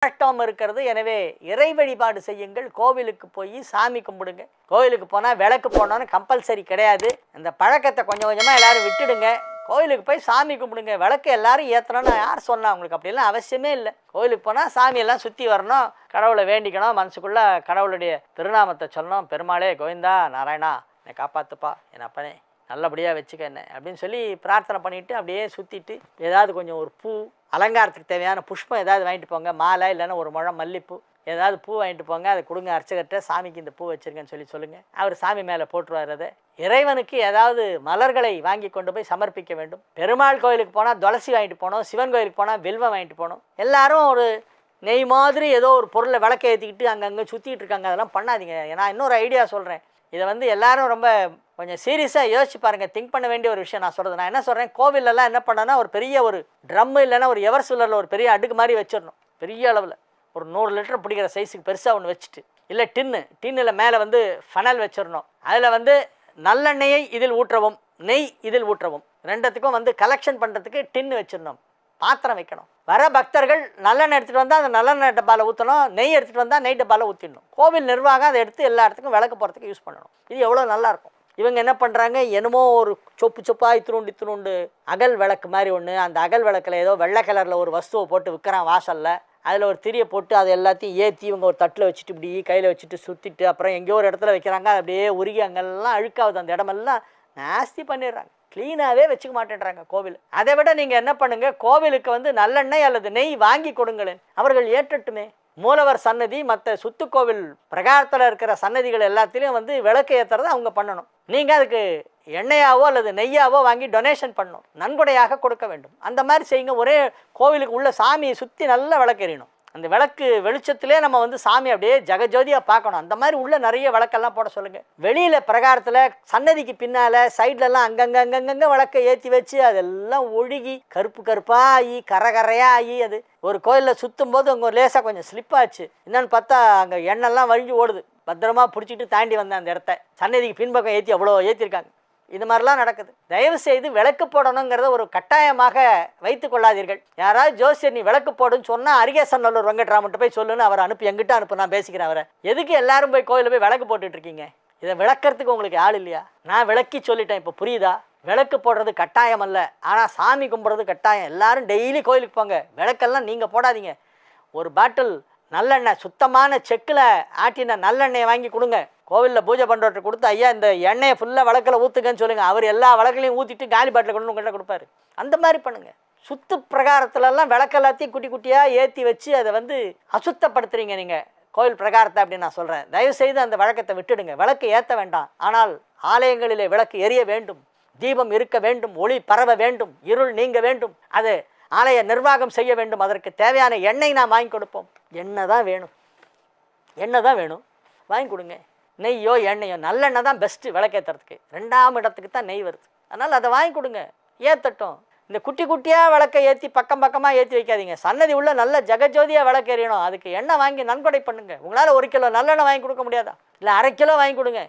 கஷ்டம் இருக்கிறது. எனவே இறை வழிபாடு செய்யுங்கள். கோவிலுக்கு போய் சாமி கும்பிடுங்க. கோவிலுக்கு போனால் விளக்கு போனோன்னு கம்பல்சரி கிடையாது. அந்த பழக்கத்தை கொஞ்சம் கொஞ்சமாக எல்லோரும் விட்டுடுங்க. கோவிலுக்கு போய் சாமி கும்பிடுங்க. விளக்கு எல்லாரும் ஏற்றணும்னு யார் சொன்னா உங்களுக்கு? அப்படிலாம் அவசியமே இல்லை. கோவிலுக்கு போனால் சாமியெல்லாம் சுற்றி வரணும், கடவுளை வேண்டிக்கணும், மனசுக்குள்ளே கடவுளுடைய திருநாமத்தை சொல்லணும். பெருமாளே கோவிந்தா நாராயணா என்னை காப்பாற்றுப்பா, என் அப்பனே நல்லபடியாக வச்சுக்க என்ன அப்படின்னு சொல்லி பிரார்த்தனை பண்ணிவிட்டு அப்படியே சுற்றிட்டு ஏதாவது கொஞ்சம் ஒரு பூ, அலங்காரத்துக்கு தேவையான புஷ்பம் ஏதாவது வாங்கிட்டு போங்க. மாலை இல்லைன்னா ஒரு முழம் மல்லிப்பூ ஏதாவது பூ வாங்கிட்டு போங்க. அதை கொடுங்க அர்ச்சகர்கிட்ட. சாமிக்கு இந்த பூ வச்சுருங்கன்னு சொல்லுங்கள். அவர் சாமி மேலே போட்டுருவார். அதை இறைவனுக்கு ஏதாவது மலர்களை வாங்கி கொண்டு போய் சமர்ப்பிக்க வேண்டும். பெருமாள் கோயிலுக்கு போனால் துளசி வாங்கிட்டு போகணும். சிவன் கோயிலுக்கு போனால் வில்வம் வாங்கிட்டு போகணும். எல்லாரும் ஒரு நெய் மாதிரி ஏதோ ஒரு பொருளை விளக்க ஏற்றிக்கிட்டு அங்கங்கே சுற்றிட்டு இருக்காங்க. அதெல்லாம் பண்ணாதீங்க. நான் இன்னொரு ஐடியா சொல்கிறேன். இதை எல்லாரும் ரொம்ப கொஞ்சம் சீரியஸாக யோசிச்சு பாருங்கள். திங்க் பண்ண வேண்டிய ஒரு விஷயம் நான் சொல்கிறது. நான் என்ன சொல்கிறேன், கோவிலெல்லாம் என்ன பண்ணனா ஒரு பெரிய ஒரு ட்ரம்மு இல்லைன்னா ஒரு எவர் சிலரில் ஒரு பெரிய அடுக்கு மாதிரி வச்சிடணும். பெரிய அளவில் ஒரு 100 லிட்டர் பிடிக்கிற சைஸுக்கு பெருசாக ஒன்று வச்சுட்டு, இல்லை டின்னில் மேலே ஃபனல் வச்சிடணும். அதில் நல்லெண்ணெயை இதில் ஊற்றவும், நெய் இதில் ஊற்றவும், ரெண்டுத்துக்கும் கலெக்ஷன் பண்ணுறதுக்கு டின்னு வச்சிடணும். பாத்திரம் வைக்கணும். வர பக்தர்கள் நல்லெண்ணெய் எடுத்துகிட்டு வந்தால் அந்த நல்லெண்ணெய் டப்பாவில் ஊற்றணும். நெய் எடுத்துகிட்டு வந்தால் நெய் டப்பாவில் ஊற்றிடணும். கோவில் நிர்வாகம் அதை எடுத்து எல்லா இடத்துக்கும் விளக்கு போகிறதுக்கு யூஸ் பண்ணணும். இது எவ்வளோ நல்லாயிருக்கும். இவங்க என்ன பண்ணுறாங்க, என்னமோ ஒரு சொப்பாக இத்தினுண்டு அகல் விளக்கு மாதிரி ஒன்று, அந்த அகல் விளக்கில் ஏதோ வெள்ளை கலரில் ஒரு வஸ்துவை போட்டு விற்கிறான் வாசலில். அதில் ஒரு திரியை போட்டு அதை எல்லாத்தையும் ஏற்றி இவங்க ஒரு தட்டில் வச்சுட்டு இப்படி கையில் வச்சுட்டு சுற்றிட்டு அப்புறம் எங்கேயோ ஒரு இடத்துல வைக்கிறாங்க. அது அப்படியே உருகி அங்கெல்லாம் அழுக்காகுது. அந்த இடமெல்லாம் நாஸ்தி பண்ணிடுறாங்க. க்ளீனாகவே வச்சுக்க மாட்டேன்றாங்க கோவில். அதை விட நீங்கள் என்ன பண்ணுங்கள், கோவிலுக்கு நல்லெண்ணெய் அல்லது நெய் வாங்கி கொடுங்களேன். அவர்கள் ஏற்றட்டுமே. மூலவர் சன்னதி மற்ற சுத்து கோவில் பிரகாரத்தில் இருக்கிற சன்னதிகள் எல்லாத்திலையும் விளக்கு ஏற்றுறதை அவங்க பண்ணணும். நீங்கள் அதுக்கு எண்ணெயாவோ அல்லது நெய்யாவோ வாங்கி டொனேஷன் பண்ணணும். நன்கொடையாக கொடுக்க வேண்டும். அந்த மாதிரி செய்யுங்க. ஒரே கோவிலுக்கு உள்ள சாமியை சுற்றி நல்லா விளக்கு எறியணும். அந்த விளக்கு வெளிச்சத்திலே நம்ம சாமி அப்படியே ஜெகஜோதியாக பார்க்கணும். அந்த மாதிரி உள்ள நிறைய விளக்கெல்லாம் போட சொல்லுங்கள். வெளியில் பிரகாரத்தில் சன்னதிக்கு பின்னால் சைட்லலாம் அங்கங்கே விளக்கை ஏற்றி வச்சு அதெல்லாம் ஒழுகி கருப்பாக ஆகி கரையாக ஆகி அது ஒரு கோயிலில் சுற்றும் போது அங்கே லேசாக கொஞ்சம் ஸ்லிப்பாச்சு. என்னன்னு பார்த்தா அங்கே எண்ணெய்லாம் வழிஞ்சு ஓடுது. பத்திரமா பிடிச்சிட்டு தாண்டி வந்தேன் அந்த இடத்த. சன்னதிக்கு பின்பக்கம் ஏற்றி அவ்வளோ ஏற்றிருக்காங்க. இது மாதிரிலாம் நடக்குது. தயவு செய்து விளக்கு போடணுங்கிறத ஒரு கட்டாயமாக வைத்து கொள்ளாதீர்கள். யாராவது ஜோசியர் நீ விளக்கு போடுன்னு சொன்னால் அரிகேசநல்லூர் வெங்கட்ராமன்ட்டு போய் சொல்லுன்னு அவர் எங்கிட்ட அனுப்பு, நான் பேசிக்கிறேன் அவரை. எதுக்கு எல்லாரும் போய் கோயிலில் போய் விளக்கு போட்டுட்ருக்கீங்க? இதை விளக்கிறதுக்கு உங்களுக்கு ஆள் இல்லையா? நான் விளக்கி சொல்லிட்டேன். இப்போ புரியுதா? விளக்கு போடுறது கட்டாயம் அல்ல, ஆனால் சாமி கும்பிட்றது கட்டாயம். எல்லாரும் டெய்லி கோயிலுக்கு போங்க. விளக்கெல்லாம் நீங்கள் போடாதீங்க. ஒரு பாட்டில் நல்லெண்ணெய், சுத்தமான செக்கில் ஆட்டின நல்லெண்ணெயை வாங்கி கொடுங்க. கோவிலில் பூஜை பண்ணுறவர்கிட்ட கொடுத்து, ஐயா இந்த எண்ணெயை ஃபுல்லாக விளக்கில் ஊற்றுங்கன்னு சொல்லுங்கள். அவர் எல்லா விளக்குலையும் ஊற்றிட்டு காலி பாட்டில் கொண்டு உங்கள்கிட்ட கொடுப்பாரு. அந்த மாதிரி பண்ணுங்கள். சுத்து பிரகாரத்துலலாம் விளக்கெல்லாத்தையும் குட்டி குட்டியாக ஏற்றி வச்சு அதை அசுத்தப்படுத்துறீங்க நீங்கள் கோவில் பிரகாரத்தை அப்படின்னு நான் சொல்கிறேன். தயவுசெய்து அந்த வழக்கத்தை விட்டுடுங்க. விளக்கு ஏற்ற வேண்டாம். ஆனால் ஆலயங்களிலே விளக்கு எரிய வேண்டும், தீபம் இருக்க வேண்டும், ஒளி பரவ வேண்டும், இருள் நீங்க வேண்டும். அது ஆலய நிர்வாகம் செய்ய வேண்டும். அதற்கு தேவையான எண்ணெய் நாம் வாங்கி கொடுப்போம். எண்ணெய் தான் வேணும், வாங்கி கொடுங்க. நெய்யோ எண்ணெயோ, நல்லெண்ணெய் தான் பெஸ்ட்டு விளக்கேற்றுறதுக்கு. 2ஆம் இடத்துக்கு தான் நெய் வருது. அதனால் அதை வாங்கி கொடுங்க, ஏற்றட்டும். இந்த குட்டி குட்டியாக விளக்கை ஏற்றி பக்கமாக ஏற்றி வைக்காதீங்க. சன்னதி உள்ள நல்ல ஜெகஜோதியாக விளக்கு எறியணும். அதுக்கு எண்ணெய் வாங்கி நன்கொடை பண்ணுங்கள். உங்களால் 1 கிலோ நல்லெண்ணெய் வாங்கி கொடுக்க முடியாதா? இல்லை 1/2 கிலோ வாங்கி கொடுங்க.